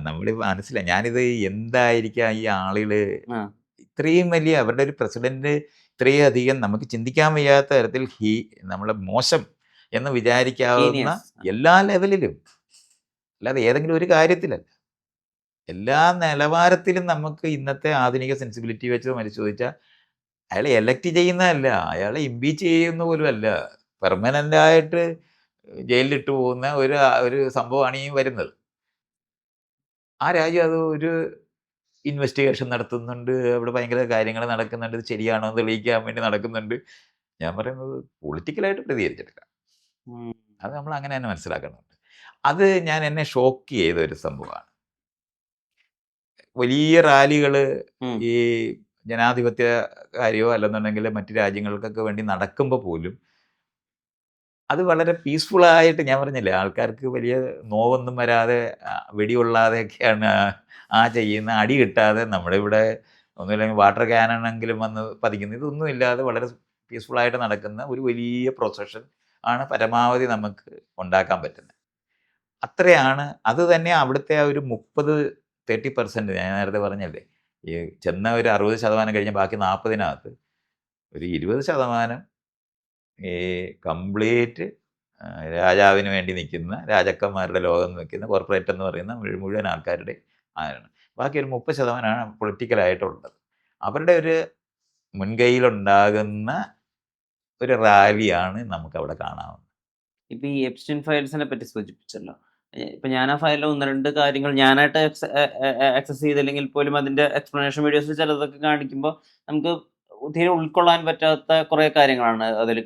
നമ്മൾ മനസ്സിലായി. ഞാനിത് എന്തായിരിക്കാം ഈ ആളുകള് ഇത്രയും വലിയ അവരുടെ ഒരു പ്രസിഡന്റ് ഇത്രയും അധികം നമുക്ക് ചിന്തിക്കാൻ വയ്യാത്ത തരത്തിൽ നമ്മളെ മോശം എന്ന് വിചാരിക്കാവുന്ന എല്ലാ ലെവലിലും, അല്ലാതെ ഏതെങ്കിലും ഒരു കാര്യത്തിലല്ല, എല്ലാ നിലവാരത്തിലും നമുക്ക് ഇന്നത്തെ ആധുനിക സെൻസിബിലിറ്റി വെച്ച് പരിശോധിച്ചാൽ അയാളെ എലക്ട് ചെയ്യുന്നതല്ല, അയാളെ ഇമ്പീച്ച് ചെയ്യുന്ന പോലും അല്ല, പെർമനൻ്റായിട്ട് ജയിലിലിട്ട് പോകുന്ന ഒരു സംഭവമാണ് ഈ വരുന്നത്. ആ രാജ്യം അത് ഒരു ഇൻവെസ്റ്റിഗേഷൻ നടത്തുന്നുണ്ട്, അവിടെ ഭയങ്കര കാര്യങ്ങൾ നടക്കുന്നുണ്ട്, ഇത് ശരിയാണോ എന്ന് തെളിയിക്കാൻ വേണ്ടി നടക്കുന്നുണ്ട്. ഞാൻ പറയുന്നത് പൊളിറ്റിക്കലായിട്ട് പ്രതികരിച്ചിട്ടില്ല. അത് നമ്മൾ അങ്ങനെ തന്നെ മനസ്സിലാക്കുന്നുണ്ട്. അത് എന്നെ ഷോക്ക് ചെയ്ത ഒരു സംഭവമാണ്. വലിയ റാലികൾ ഈ ജനാധിപത്യക്കാരെയോ അല്ലെന്നുണ്ടെങ്കിൽ മറ്റു രാജ്യങ്ങൾക്കൊക്കെ വേണ്ടി നടക്കുമ്പോൾ പോലും അത് വളരെ പീസ്ഫുള്ളായിട്ട്, ഞാൻ പറഞ്ഞില്ലേ, ആൾക്കാർക്ക് വലിയ നോവൊന്നും വരാതെ വെടികൊള്ളാതെയൊക്കെയാണ് ചെയ്യുന്ന, അടി കിട്ടാതെ, നമ്മുടെ ഇവിടെ ഒന്നുമില്ലെങ്കിൽ വാട്ടർ ക്യാനണെങ്കിലും വന്ന് പതിക്കുന്നത്, ഇതൊന്നും ഇല്ലാതെ വളരെ പീസ്ഫുള്ളായിട്ട് നടക്കുന്ന ഒരു വലിയ പ്രൊസഷൻ ആണ് പരമാവധി നമുക്ക് ഉണ്ടാക്കാൻ പറ്റുന്നത്. അത്രയാണ്. അത് തന്നെ അവിടുത്തെ ആ ഒരു 30% ഞാൻ നേരത്തെ പറഞ്ഞല്ലേ, ഈ ചെന്ന ഒരു 60% കഴിഞ്ഞ് ബാക്കി 40% ഒരു 20% ഈ കംപ്ലീറ്റ് രാജാവിന് വേണ്ടി നിൽക്കുന്ന, രാജാക്കന്മാരുടെ ലോകം നിൽക്കുന്ന കോർപ്പറേറ്റ് എന്ന് പറയുന്ന മുഴുവൻ ആൾക്കാരുടെ ആണ്. ബാക്കി ഒരു 30% പൊളിറ്റിക്കലായിട്ടുള്ളത്. അവരുടെ ഒരു മുൻകൈയിലുണ്ടാകുന്ന ഒരു റാലിയാണ് നമുക്കവിടെ കാണാവുന്നത്. ഇപ്പം ഈ എപ്സ്റ്റൈൻ ഫയൽസിനെ പറ്റി സൂചിപ്പിച്ചല്ലോ. ഇപ്പം ഞാൻ ആ ഫയലിൽ 1-2 കാര്യങ്ങൾ ഞാനായിട്ട് ആക്സസ് ചെയ്തില്ലെങ്കിൽ പോലും അതിൻ്റെ എക്സ്പ്ലനേഷൻ വീഡിയോസ് ചിലതൊക്കെ കാണിക്കുമ്പോൾ നമുക്ക് തീരെ ഉൾക്കൊള്ളാൻ പറ്റാത്ത കുറേ കാര്യങ്ങളാണ് അതിൽ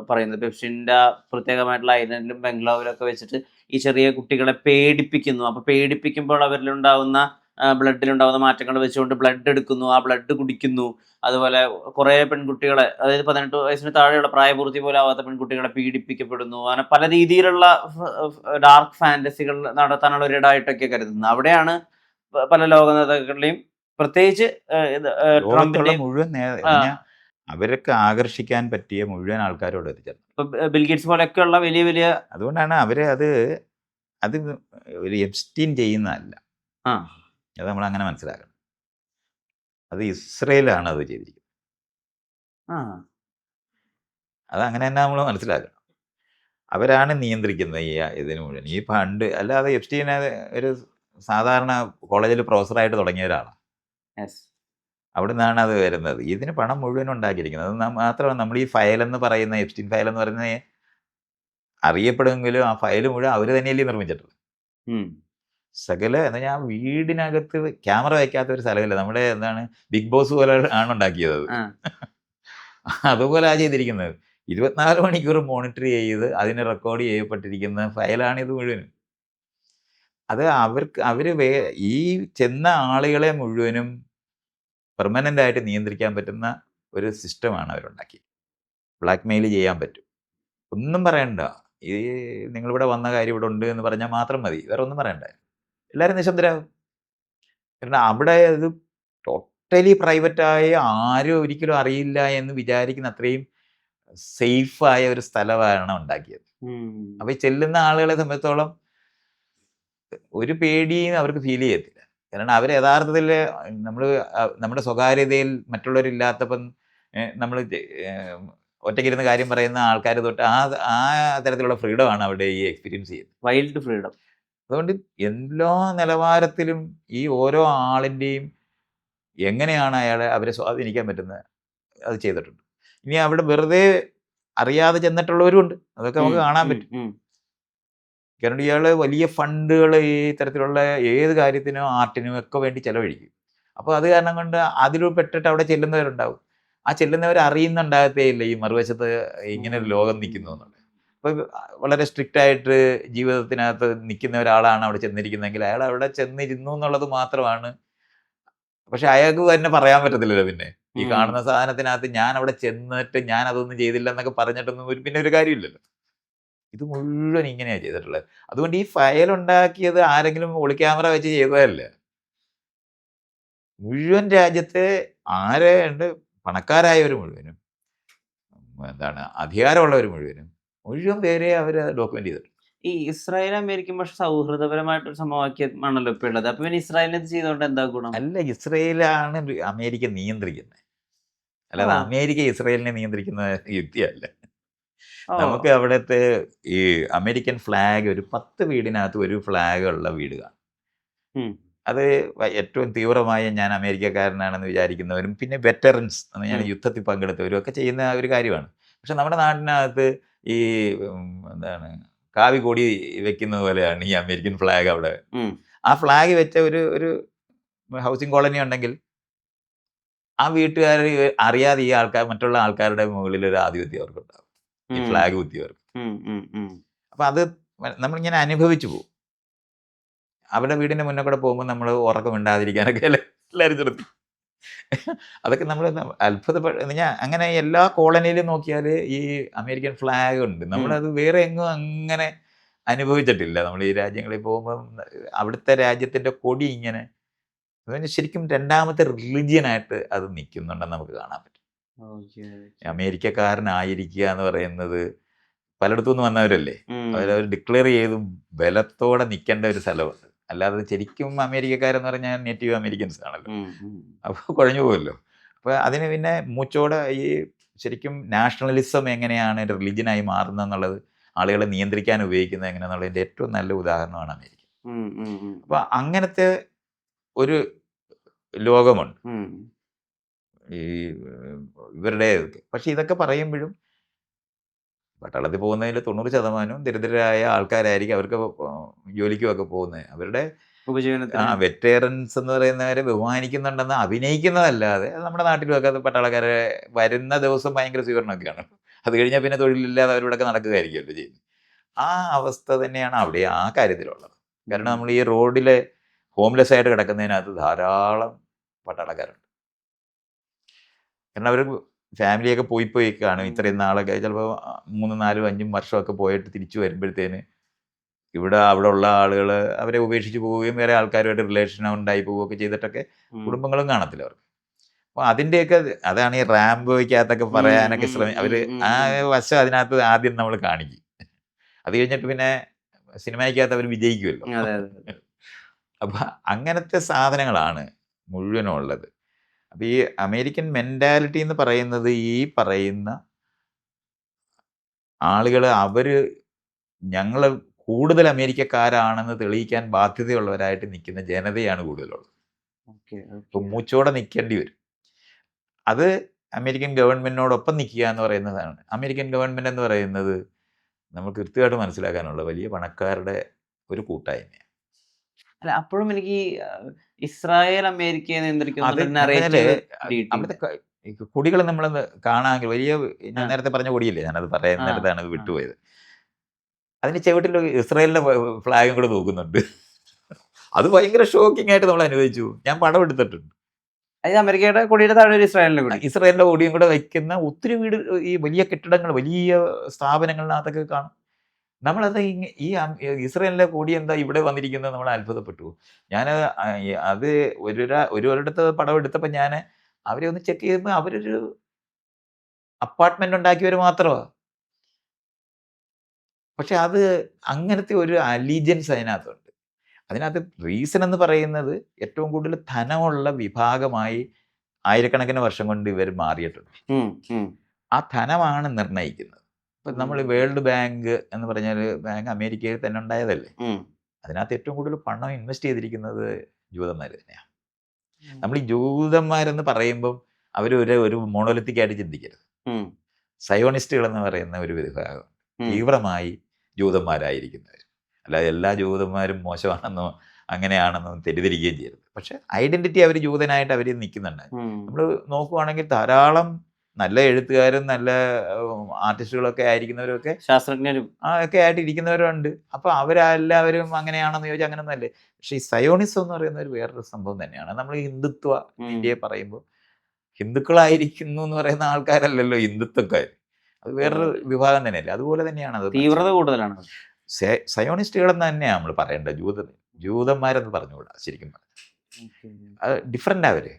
പറയുന്നത്. എപ്സ്റ്റൈൻ്റെ പ്രത്യേകമായിട്ടുള്ള ഐലൻഡിലും ബംഗ്ലാവിലൊക്കെ വെച്ചിട്ട് ഈ ചെറിയ കുട്ടികളെ പേടിപ്പിക്കുന്നു. അപ്പോൾ പേടിപ്പിക്കുമ്പോൾ അവരിലുണ്ടാവുന്ന ബ്ലഡിലുണ്ടാകുന്ന മാറ്റങ്ങൾ വെച്ചുകൊണ്ട് ബ്ലഡ് എടുക്കുന്നു, ആ ബ്ലഡ് കുടിക്കുന്നു. അതുപോലെ കുറേ പെൺകുട്ടികളെ, അതായത് 18 വയസ്സിന് താഴെയുള്ള പ്രായപൂർത്തി പോലും ആവാത്ത പെൺകുട്ടികളെ പീഡിപ്പിക്കപ്പെടുന്നു. അങ്ങനെ പല രീതിയിലുള്ള ഡാർക്ക് ഫാൻറ്റസികൾ നടത്താനുള്ള ഒരിടമായിട്ടൊക്കെ കരുതുന്നത്. അവിടെയാണ് പല ലോക നേതാക്കളുടെയും, പ്രത്യേകിച്ച് ട്രംപിന്റെ മുഴുവൻ അവരൊക്കെ ആകർഷിക്കാൻ പറ്റിയ മുഴുവൻ ആൾക്കാരോട് എത്തിച്ചേർന്നു. ഇപ്പം ബിൽഗേറ്റ്സ് പോലെയൊക്കെയുള്ള വലിയ വലിയ, അതുകൊണ്ടാണ് അവരെ അത് ഒരു എപ്സ്റ്റൈൻ ചെയ്യുന്നതല്ല. അത് നമ്മൾ അങ്ങനെ മനസ്സിലാക്കണം. അത് ഇസ്രയേലാണ് അത് ചെയ്തിരിക്കുന്നത്. അതങ്ങനെ തന്നെ നമ്മൾ മനസ്സിലാക്കണം. അവരാണ് നിയന്ത്രിക്കുന്നത് ഇതിന് മുഴുവൻ. ഈ ഫണ്ട് അല്ലാതെ എപ്സ്റ്റൈൻ ഒരു സാധാരണ കോളേജിൽ പ്രൊഫസറായിട്ട് തുടങ്ങിയ ഒരാളാണ്. അവിടെ നിന്നാണ് അത് വരുന്നത്. ഇതിന് പണം മുഴുവൻ ഉണ്ടാക്കിയിരിക്കുന്നത്. അത് മാത്രമല്ല, നമ്മൾ ഈ ഫയലെന്ന് പറയുന്ന എപ്സ്റ്റൈൻ ഫയൽ എന്ന് പറയുന്നത് അറിയപ്പെടുമെങ്കിലും ആ ഫയൽ മുഴുവൻ അവർ തന്നെയല്ലേ നിർമ്മിച്ചിട്ടുള്ളത്. സകല എന്ന് ഞാൻ വീടിനകത്ത് ക്യാമറ വയ്ക്കാത്ത ഒരു സ്ഥലമില്ല. നമ്മുടെ ബിഗ് ബോസ് പോലെ ആണ് ഉണ്ടാക്കിയത്. അതുപോലെ ചെയ്തിരിക്കുന്നത് 24 മണിക്കൂർ മോണിറ്റർ ചെയ്ത് അതിന് റെക്കോർഡ് ചെയ്യപ്പെട്ടിരിക്കുന്ന ഫയലാണ് ഇത് മുഴുവനും. അത് അവർ ഈ ചെന്ന ആളുകളെ മുഴുവനും പെർമനൻ്റ് ആയിട്ട് നിയന്ത്രിക്കാൻ പറ്റുന്ന ഒരു സിസ്റ്റമാണ് അവരുണ്ടാക്കി. ബ്ലാക്ക് മെയിൽ ചെയ്യാൻ പറ്റും. ഒന്നും പറയണ്ട, ഈ നിങ്ങളിവിടെ വന്ന കാര്യം ഇവിടെ ഉണ്ട് എന്ന് പറഞ്ഞാൽ മാത്രം മതി, വേറെ ഒന്നും പറയണ്ട. എല്ലാവരും നിശബ്ദരാകും. കാരണം അവിടെ അത് ടോട്ടലി പ്രൈവറ്റായ ആരും ഒരിക്കലും അറിയില്ല എന്ന് വിചാരിക്കുന്ന അത്രയും സേഫായ ഒരു സ്ഥലമാണ് ഉണ്ടാക്കിയത്. അപ്പോൾ ഈ ചെല്ലുന്ന ആളുകളെ സംബന്ധിച്ചോളം ഒരു പേടിയും അവർക്ക് ഫീൽ ചെയ്യത്തില്ല. കാരണം അവർ യഥാർത്ഥത്തിൽ നമ്മൾ നമ്മുടെ സ്വകാര്യതയിൽ മറ്റുള്ളവരില്ലാത്തപ്പം നമ്മൾ ഒറ്റയ്ക്കിരുന്ന് കാര്യം പറയുന്ന ആൾക്കാർ തൊട്ട് ആ തരത്തിലുള്ള ഫ്രീഡമാണ് അവിടെ ഈ എക്സ്പീരിയൻസ് ചെയ്യുന്നത്. Wild freedom. അതുകൊണ്ട് എല്ലാ നിലവാരത്തിലും ഈ ഓരോ ആളിൻ്റെയും എങ്ങനെയാണ് അവരെ സ്വാധീനിക്കാൻ പറ്റുന്നത് അത് ചെയ്തിട്ടുണ്ട്. ഇനി അവിടെ വെറുതെ അറിയാതെ ചെന്നിട്ടുള്ളവരും ഉണ്ട്, അതൊക്കെ നമുക്ക് കാണാൻ പറ്റും. കാരണം ഇയാൾ വലിയ ഫണ്ടുകൾ ഈ തരത്തിലുള്ള ഏത് കാര്യത്തിനും ആർട്ടിനും ഒക്കെ വേണ്ടി ചെലവഴിക്കും. അപ്പോൾ അത് കാരണം കൊണ്ട് അതിൽ പെട്ടിട്ട് അവിടെ ചെല്ലുന്നവരുണ്ടാവും. ആ ചെല്ലുന്നവർ അറിയുന്നുണ്ടാകത്തേ ഇല്ല ഈ മറുവശത്ത് ഇങ്ങനെ ഒരു ലോകം നിൽക്കുന്നു എന്നുള്ളത്. അപ്പോൾ വളരെ സ്ട്രിക്റ്റ് ആയിട്ട് ജീവിതത്തിനകത്ത് നിൽക്കുന്ന ഒരാളാണ് അവിടെ ചെന്നിരിക്കുന്നതെങ്കിൽ അയാൾ അവിടെ ചെന്നിരുന്നു എന്നുള്ളത് മാത്രമാണ്. പക്ഷെ അയാൾക്ക് തന്നെ പറയാൻ പറ്റത്തില്ലല്ലോ. പിന്നെ ഈ കാണുന്ന സാധനത്തിനകത്ത് ഞാൻ അവിടെ ചെന്നിട്ട് ഞാൻ അതൊന്നും ചെയ്തില്ല എന്നൊക്കെ പറഞ്ഞിട്ടൊന്നും പിന്നെ ഒരു കാര്യമില്ലല്ലോ. ഇത് മുഴുവൻ ഇങ്ങനെയാണ് ചെയ്തിട്ടുള്ളത്. അതുകൊണ്ട് ഈ ഫയൽ ഉണ്ടാക്കിയത് ആരെങ്കിലും ഒളിക്യാമറ വെച്ച് ചെയ്തതല്ല. മുഴുവൻ രാജ്യത്തെ ആരുണ്ട് പണക്കാരായവർ മുഴുവനും അധികാരമുള്ളവർ മുഴുവൻ പേരെ അവർ ഡോക്യുമെന്റ് ചെയ്തിട്ടുണ്ട്. ഈ ഇസ്രായേൽ അമേരിക്കൻ പക്ഷെ സൗഹൃദപരമായിട്ടൊരു സമവാക്യമാണല്ലോ ഇപ്പൊ ഉള്ളത്. അപ്പൊ പിന്നെ ഇസ്രായേലിനെ ചെയ്തുകൊണ്ട് എന്താ ഗുണം? അല്ല, ഇസ്രായേലാണ് അമേരിക്ക നിയന്ത്രിക്കുന്നത്, അല്ലാതെ അമേരിക്ക ഇസ്രായേലിനെ നിയന്ത്രിക്കുന്ന യുക്തിയല്ല. നമുക്ക് അവിടുത്തെ ഈ അമേരിക്കൻ ഫ്ലാഗ് ഒരു 10 വീടിനകത്ത് ഒരു ഫ്ലാഗ് ഉള്ള വീട് കാണും. അത് ഏറ്റവും തീവ്രമായ ഞാൻ അമേരിക്കക്കാരനാണെന്ന് വിചാരിക്കുന്നവരും പിന്നെ വെറ്ററൻസ് ഞാൻ യുദ്ധത്തിൽ പങ്കെടുത്തവരും ഒക്കെ ചെയ്യുന്ന ഒരു കാര്യമാണ്. പക്ഷെ നമ്മുടെ നാട്ടിനകത്ത് ഈ കാവി കൊടി വെക്കുന്നത് പോലെയാണ് ഈ അമേരിക്കൻ ഫ്ലാഗ് അവിടെ. ആ ഫ്ലാഗ് വെച്ച ഒരു ഹൗസിംഗ് കോളനി ഉണ്ടെങ്കിൽ ആ വീട്ടുകാർ അറിയാതെ ഈ മറ്റുള്ള ആൾക്കാരുടെ മുകളിൽ ഒരു ആധിപത്യം അവർക്കുണ്ടാവും, ഈ ഫ്ലാഗ് കുത്തിയവർക്ക്. അപ്പൊ അത് നമ്മളിങ്ങനെ അനുഭവിച്ചു പോകും. അവരുടെ വീടിന്റെ മുന്നേ കൂടെ പോകുമ്പോൾ നമ്മൾ ഉറക്കമിണ്ടാതിരിക്കാനൊക്കെ എല്ലാവരും നിർത്തി. അതൊക്കെ നമ്മൾ ഞാൻ അങ്ങനെ എല്ലാ കോളനിയിലും നോക്കിയാൽ ഈ അമേരിക്കൻ ഫ്ലാഗ് ഉണ്ട്. നമ്മളത് വേറെ എങ്ങും അങ്ങനെ അനുഭവിച്ചിട്ടില്ല. നമ്മൾ ഈ രാജ്യങ്ങളിൽ പോകുമ്പം അവിടുത്തെ രാജ്യത്തിന്റെ കൊടി ഇങ്ങനെ ശരിക്കും രണ്ടാമത്തെ റിലിജിയനായിട്ട് അത് നിൽക്കുന്നുണ്ടെന്ന് നമുക്ക് കാണാൻ പറ്റും. അമേരിക്കക്കാരനായിരിക്കുക എന്ന് പറയുന്നത് പലയിടത്തു നിന്ന് വന്നവരല്ലേ, അവർ ഡിക്ലെയർ ചെയ്ത് ബലത്തോടെ നിൽക്കേണ്ട ഒരു സ്ഥലമുണ്ട്. അല്ലാതെ ശരിക്കും അമേരിക്കക്കാരെന്ന് പറഞ്ഞാൽ നേറ്റീവ് അമേരിക്കൻസ് ആണല്ലോ, അപ്പോൾ കുഴഞ്ഞു പോകുമല്ലോ. അപ്പോൾ അതിന് പിന്നെ മൂച്ചോടെ ഈ ശരിക്കും നാഷണലിസം എങ്ങനെയാണ് റിലിജനായി മാറുന്നതെന്നുള്ളത് ആളുകളെ നിയന്ത്രിക്കാൻ ഉപയോഗിക്കുന്നത് എങ്ങനെയാണെന്നുള്ളതിൻ്റെ ഏറ്റവും നല്ല ഉദാഹരണമാണ് അമേരിക്ക. അപ്പോൾ അങ്ങനത്തെ ഒരു ലോകമുണ്ട് ഈ ഇവരുടെ. പക്ഷെ ഇതൊക്കെ പറയുമ്പോഴും പട്ടാളത്തിൽ പോകുന്നതിൽ 90% ദരിദ്രരായ ആൾക്കാരായിരിക്കും, അവർക്ക് ജോലിക്കുമൊക്കെ പോകുന്നത്. അവരുടെ വെറ്ററൻസ് എന്ന് പറയുന്നവരെ ബഹുമാനിക്കുന്നുണ്ടെന്ന് അഭിനയിക്കുന്നതല്ലാതെ നമ്മുടെ നാട്ടിലുമൊക്കെ അത് പട്ടാളക്കാരെ വരുന്ന ദിവസം ഭയങ്കര സ്വീകരണമൊക്കെയാണ്. അത് കഴിഞ്ഞാൽ പിന്നെ തൊഴിലില്ലാതെ അവരോടൊക്കെ നടക്കുകയായിരിക്കുമല്ലോ ചെയ്യുന്നത്. ആ അവസ്ഥ തന്നെയാണ് അവിടെ ആ കാര്യത്തിലുള്ളത്. കാരണം നമ്മൾ ഈ റോഡിലെ ഹോംലെസ് ആയിട്ട് കിടക്കുന്നതിനകത്ത് ധാരാളം പട്ടാളക്കാരുണ്ട്. കാരണം അവർ ഫാമിലിയൊക്കെ പോയി കാണും. ഇത്രയും നാളൊക്കെ ചിലപ്പോൾ 3, 4, 5 വർഷമൊക്കെ പോയിട്ട് തിരിച്ചു വരുമ്പോഴത്തേന് അവിടെ ഉള്ള ആളുകൾ അവരെ ഉപേക്ഷിച്ച് പോവുകയും വേറെ ആൾക്കാരുമായിട്ട് റിലേഷൻ ഉണ്ടായി പോവുകയൊക്കെ ചെയ്തിട്ടൊക്കെ കുടുംബങ്ങളും കാണത്തില്ല അവർക്ക്. അപ്പോൾ അതിൻ്റെയൊക്കെ അതാണ് ഈ റാംബോയ്ക്കകത്തൊക്കെ പറയാനൊക്കെ അവർ ആ വശം അതിനകത്ത് ആദ്യം നമ്മൾ കാണിക്കും. അത് കഴിഞ്ഞിട്ട് പിന്നെ സിനിമയ്ക്കകത്ത് അവർ വിജയിക്കുമല്ലോ. അപ്പം അങ്ങനത്തെ സാധനങ്ങളാണ് മുഴുവനും ഉള്ളത്. അപ്പം ഈ അമേരിക്കൻ മെൻറ്റാലിറ്റി എന്ന് പറയുന്നത് ഈ പറയുന്ന ആളുകൾ അവർ ഞങ്ങൾ കൂടുതൽ അമേരിക്കക്കാരാണെന്ന് തെളിയിക്കാൻ ബാധ്യതയുള്ളവരായിട്ട് നിൽക്കുന്ന ജനതയാണ് കൂടുതലുള്ളത്. ഇപ്പം മൂച്ചോടെ നിൽക്കേണ്ടി വരും. അത് അമേരിക്കൻ ഗവൺമെൻറ്റിനോടൊപ്പം നിൽക്കുക എന്ന് പറയുന്നതാണ്. അമേരിക്കൻ ഗവൺമെൻറ് എന്ന് പറയുന്നത് നമ്മൾ കൃത്യമായിട്ട് മനസ്സിലാക്കാനുള്ള വലിയ പണക്കാരുടെ ഒരു കൂട്ടായ്മയാണ്. അല്ല, അപ്പോഴും എനിക്ക് ഇസ്രായേൽ അമേരിക്കയെ നിയന്ത്രിക്കുന്ന അവിടുത്തെ കൊടികൾ നമ്മൾ കാണാമെങ്കിൽ വലിയ ഞാൻ നേരത്തെ പറഞ്ഞ കൊടിയില്ലേ, ഞാനത് പറയുന്നിടത്താണ് അത് വിട്ടുപോയത്. അതിന് ചുവട്ടിൽ ഇസ്രായേലിന്റെ ഫ്ലാഗും കൂടെ നോക്കുന്നുണ്ട്. അത് ഭയങ്കര ഷോക്കിംഗ് ആയിട്ട് നമ്മൾ അനുഭവിച്ചു. ഞാൻ പടം എടുത്തിട്ടുണ്ട്. അമേരിക്കയുടെ കൊടിയുടെ താഴെ ഇസ്രായേലിന്റെ കൊടിയും കൂടെ വയ്ക്കുന്ന ഒത്തിരി വീട് ഈ വലിയ കെട്ടിടങ്ങൾ വലിയ സ്ഥാപനങ്ങളിനകത്തൊക്കെ കാണും. നമ്മളത് ഇസ്രയേലിലെ കൂടി എന്താ ഇവിടെ വന്നിരിക്കുന്നത് നമ്മൾ അത്ഭുതപ്പെട്ടു. ഞാൻ അത് ഒരിടത്ത് പടം എടുത്തപ്പോൾ ഞാൻ അവരെ ഒന്ന് ചെക്ക് ചെയ്തപ്പോൾ അവരൊരു അപ്പാർട്ട്മെന്റ് ഉണ്ടാക്കിയവർ മാത്രമാണ്. പക്ഷെ അത് അങ്ങനത്തെ ഒരു അലീജിയൻസ് അതിനകത്തുണ്ട്. അതിനകത്ത് റീസൺ എന്ന് പറയുന്നത് ഏറ്റവും കൂടുതൽ ധനമുള്ള വിഭാഗമായി ആയിരക്കണക്കിന് വർഷം കൊണ്ട് ഇവർ മാറിയിട്ടുണ്ട്. ആ ധനമാണ് നിർണ്ണയിക്കുന്നത്. ഇപ്പം നമ്മൾ വേൾഡ് ബാങ്ക് എന്ന് പറഞ്ഞാൽ ബാങ്ക് അമേരിക്കയിൽ തന്നെ ഉണ്ടായതല്ലേ. അതിനകത്ത് ഏറ്റവും കൂടുതൽ പണം ഇൻവെസ്റ്റ് ചെയ്തിരിക്കുന്നത് ജൂതന്മാർ തന്നെയാണ്. നമ്മൾ ഈ ജൂതന്മാരെന്ന് പറയുമ്പം അവർ ഒരു മോണോലിത്തിക് ആയിട്ട് ചിന്തിക്കരുത്. സയോണിസ്റ്റുകൾ എന്ന് പറയുന്ന ഒരു വിഭാഗം തീവ്രമായി ജൂതന്മാരായിരിക്കുന്നവർ. അല്ലാതെ എല്ലാ ജൂതന്മാരും മോശമാണെന്നോ അങ്ങനെയാണെന്നോ തെറ്റിദ്ധരിക്കുകയും ചെയ്യരുത്. പക്ഷെ ഐഡന്റിറ്റി അവർ ജൂതനായിട്ട് അവർ നിൽക്കുന്നുണ്ട്. നമ്മൾ നോക്കുവാണെങ്കിൽ ധാരാളം നല്ല എഴുത്തുകാരും നല്ല ആർട്ടിസ്റ്റുകളൊക്കെ ആയിരിക്കുന്നവരൊക്കെ ശാസ്ത്രജ്ഞരും ഒക്കെ ആയിട്ട് ഇരിക്കുന്നവരുണ്ട്. അപ്പോൾ അവരെല്ലാവരും അങ്ങനെയാണെന്ന് ചോദിച്ചാൽ അങ്ങനെയൊന്നുമല്ലേ. പക്ഷേ ഈ സയോണിസം എന്ന് പറയുന്ന ഒരു വേറൊരു സംഭവം തന്നെയാണ്. നമ്മൾ ഹിന്ദുത്വ ഇന്ത്യയെ പറയുമ്പോൾ ഹിന്ദുക്കളായിരിക്കുന്നു എന്ന് പറയുന്ന ആൾക്കാരല്ലല്ലോ ഹിന്ദുത്വക്കാർ. അത് വേറൊരു വിഭാഗം തന്നെയല്ലേ. അതുപോലെ തന്നെയാണ് അത്. തീവ്രത കൂടുതലാണ്. സയോണിസ്റ്റുകളെന്ന് തന്നെയാണ് നമ്മൾ പറയേണ്ടത്. ജൂതന്മാരെന്ന് പറഞ്ഞുകൂടാ ശരിക്കും പറഞ്ഞാൽ. അത് ഡിഫറൻ്റ് അവര്.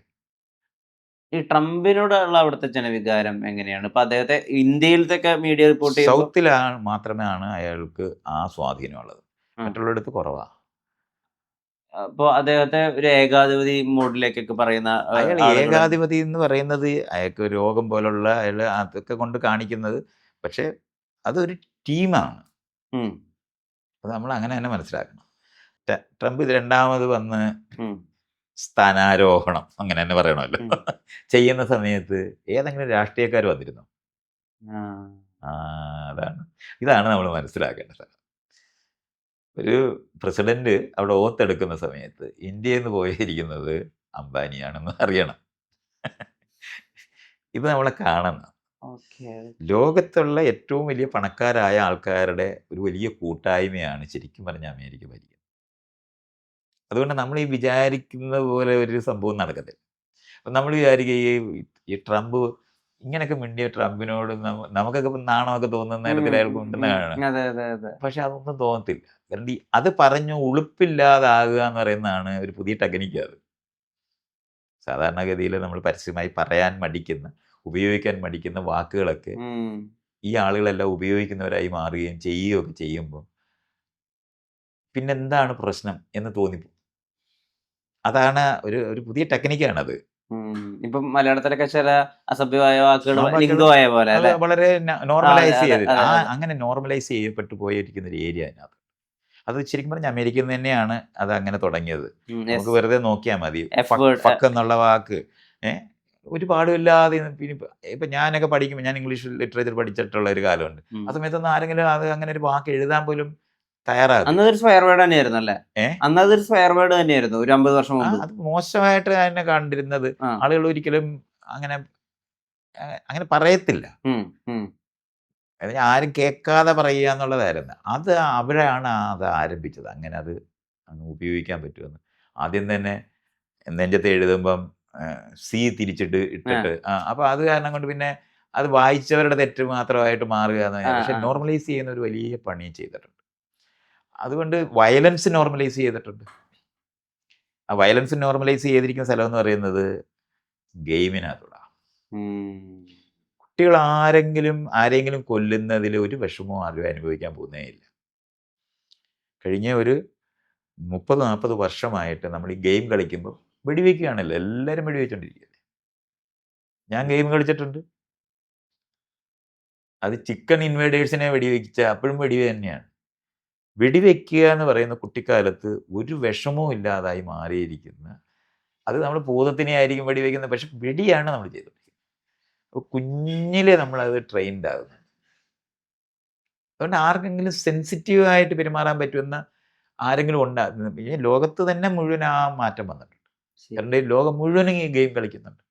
ഈ ട്രംപിനോടുള്ള അവിടുത്തെ ജനവികാരം എങ്ങനെയാണ്? ഇപ്പൊ അദ്ദേഹത്തെ ഇന്ത്യയിലത്തെ മീഡിയ റിപ്പോർട്ട് ചെയ്യുമ്പോൾ സൗത്തിലാണ് മാത്രമാണ് അയാൾക്ക് ആ സ്വാധീനമുള്ളത്. മറ്റുള്ളിടത്ത് കുറവാണ്. അപ്പോൾ അദ്ദേഹത്തെ ഒരു ഏകാധിപതി മോഡിലേക്കൊക്കെ പറയുന്ന അയാൾ ഏകാധിപതി എന്ന് പറയുന്നത് അയാൾക്ക് രോഗം പോലുള്ള അയാൾ അതൊക്കെ കൊണ്ട് കാണിക്കുന്നത്. പക്ഷെ അതൊരു ടീമാണ്. അത് നമ്മൾ അങ്ങനെ തന്നെ മനസ്സിലാക്കണം. ട്രംപ് രണ്ടാമത് വന്ന് സ്ഥാനാരോഹണം അങ്ങനെ തന്നെ പറയണമല്ലോ ചെയ്യുന്ന സമയത്ത് ഏതെങ്കിലും രാഷ്ട്രീയക്കാർ വന്നിരുന്നോ? ഇതാണ് നമ്മൾ മനസ്സിലാക്കേണ്ടത്. ഒരു പ്രസിഡന്റ് അവിടെ ഓത്തെടുക്കുന്ന സമയത്ത് ഇന്ത്യയിൽ നിന്ന് പോയിരിക്കുന്നത് അംബാനിയാണെന്ന് അറിയണം. ഇത് നമ്മളെ കാണണം. ലോകത്തുള്ള ഏറ്റവും വലിയ പണക്കാരായ ആൾക്കാരുടെ ഒരു വലിയ കൂട്ടായ്മയാണ് ശരിക്കും പറഞ്ഞാൽ അമേരിക്ക ഭരിക്കുന്നത്. അതുകൊണ്ട് നമ്മൾ ഈ വിചാരിക്കുന്ന പോലെ ഒരു സംഭവം നടക്കത്തില്ല. അപ്പം നമ്മൾ വിചാരിക്കുക ഈ ട്രംപ് ഇങ്ങനെയൊക്കെ മിണ്ടിയ ട്രംപിനോട് നമുക്കൊക്കെ നാണമൊക്കെ തോന്നുന്ന തരത്തിൽ അയാൾക്ക് ഉണ്ടെന്നാണ്. പക്ഷെ അതൊന്നും തോന്നത്തില്ല. കാരണം അത് പറഞ്ഞു ഉളുപ്പില്ലാതാകുക എന്ന് പറയുന്നതാണ് ഒരു പുതിയ ടെക്നിക്ക്. അത് സാധാരണഗതിയിൽ നമ്മൾ പരസ്യമായി പറയാൻ മടിക്കുന്ന, ഉപയോഗിക്കാൻ മടിക്കുന്ന വാക്കുകളൊക്കെ ഈ ആളുകളെല്ലാം ഉപയോഗിക്കുന്നവരായി മാറുകയും ചെയ്യുകയൊക്കെ ചെയ്യുമ്പോൾ പിന്നെന്താണ് പ്രശ്നം എന്ന് തോന്നിപ്പോ. അതാണ് ഒരു പുതിയ ടെക്നിക്കാണത്. ഇപ്പം മലയാളത്തിലൊക്കെ ചില അസഭ്യമായ വാക്കുകൾ ലിംഗമായ പോലെ വളരെ നോർമലൈസ് ചെയ്ത് അങ്ങനെ നോർമലൈസ് ചെയ്യപ്പെട്ടു പോയിരിക്കുന്ന ഒരു ഏരിയ അതിനകത്ത്. അത് ശരിക്കും പറഞ്ഞാൽ അമേരിക്കയിൽ തന്നെയാണ് അത് അങ്ങനെ തുടങ്ങിയത്. നമുക്ക് വെറുതെ നോക്കിയാൽ മതി. ഫക്ക് എന്നുള്ള വാക്ക് ഒരുപാടില്ലാതെ ഇപ്പം ഞാനൊക്കെ പഠിക്കുമ്പോൾ ഞാൻ ഇംഗ്ലീഷ് ലിറ്ററേച്ചർ പഠിച്ചിട്ടുള്ള ഒരു കാലമുണ്ട്. ആ സമയത്തൊന്നും ആരെങ്കിലും അത് അങ്ങനെ ഒരു വാക്ക് എഴുതാൻ പോലും തയ്യാറാകും. അന്നതൊരു സ്വയർ വേർഡ് തന്നെയായിരുന്നു അല്ലേ? അന്നതൊരു സ്വയർ വേർഡ് തന്നെയായിരുന്നു ഒരു 50 വർഷം മുമ്പ്. അത് മോശമായിട്ട് തന്നെ കണ്ടിരുന്നത്. ആളുകൾ ഒരിക്കലും അങ്ങനെ പറയത്തില്ല. ആരും കേൾക്കാതെ പറയുക എന്നുള്ളതായിരുന്നു. അത് അവരാണ് അത് ആരംഭിച്ചത്. അങ്ങനെ അത് അങ്ങ് ഉപയോഗിക്കാൻ പറ്റുമെന്ന്. ആദ്യം തന്നെ നെഞ്ചത്ത് എഴുതുമ്പം സി തിരിച്ചിട്ട് ഇട്ടിട്ട് അപ്പോൾ അത് കാരണം കൊണ്ട് പിന്നെ അത് വായിച്ചവരുടെ തെറ്റ് മാത്രമായിട്ട് മാറുക എന്ന്. പക്ഷെ നോർമലൈസ് ചെയ്യുന്ന ഒരു വലിയ പണി ചെയ്തിട്ടുണ്ട്. അതുകൊണ്ട് വയലൻസ് നോർമലൈസ് ചെയ്തിട്ടുണ്ട്. ആ വയലൻസ് നോർമലൈസ് ചെയ്തിരിക്കുന്ന സ്ഥലം എന്ന് പറയുന്നത് ഗെയിമിനകത്തുള്ള കുട്ടികൾ ആരെങ്കിലും കൊല്ലുന്നതിൽ ഒരു വിഷമവും ആരും അനുഭവിക്കാൻ പോകുന്നേ ഇല്ല. കഴിഞ്ഞ ഒരു 30-40 വർഷമായിട്ട് നമ്മൾ ഈ ഗെയിം കളിക്കുമ്പോൾ വെടിവെക്കുകയാണല്ലോ. എല്ലാവരും വെടിവെച്ചോണ്ടിരിക്കുകയല്ലേ. ഞാൻ ഗെയിം കളിച്ചിട്ടുണ്ട്. അത് ചിക്കൻ ഇൻവേഡേഴ്സിനെ വെടിവെച്ച അപ്പോഴും വെടിവെ തന്നെയാണ്. വെടിവെക്കുക എന്ന് പറയുന്ന കുട്ടിക്കാലത്ത് ഒരു വിഷമവും ഇല്ലാതായി മാറിയിരിക്കുന്ന, അത് നമ്മൾ ഭൂതത്തിനെ ആയിരിക്കും വെടിവെക്കുന്നത്. പക്ഷെ വെടിയാണ് നമ്മൾ ചെയ്തുകൊണ്ടിരിക്കുന്നത്. അപ്പോൾ കുഞ്ഞിലെ നമ്മളത് ട്രെയിൻഡ് ആകുന്നു. അതുകൊണ്ട് ആർക്കെങ്കിലും സെൻസിറ്റീവായിട്ട് പെരുമാറാൻ പറ്റുമെന്ന ആരെങ്കിലും ഉണ്ടാകുന്ന ഈ ലോകത്ത് തന്നെ മുഴുവൻ ആ മാറ്റം വന്നിട്ടുണ്ട്. കാരണം ലോകം മുഴുവനും ഈ ഗെയിം കളിക്കുന്നുണ്ട്.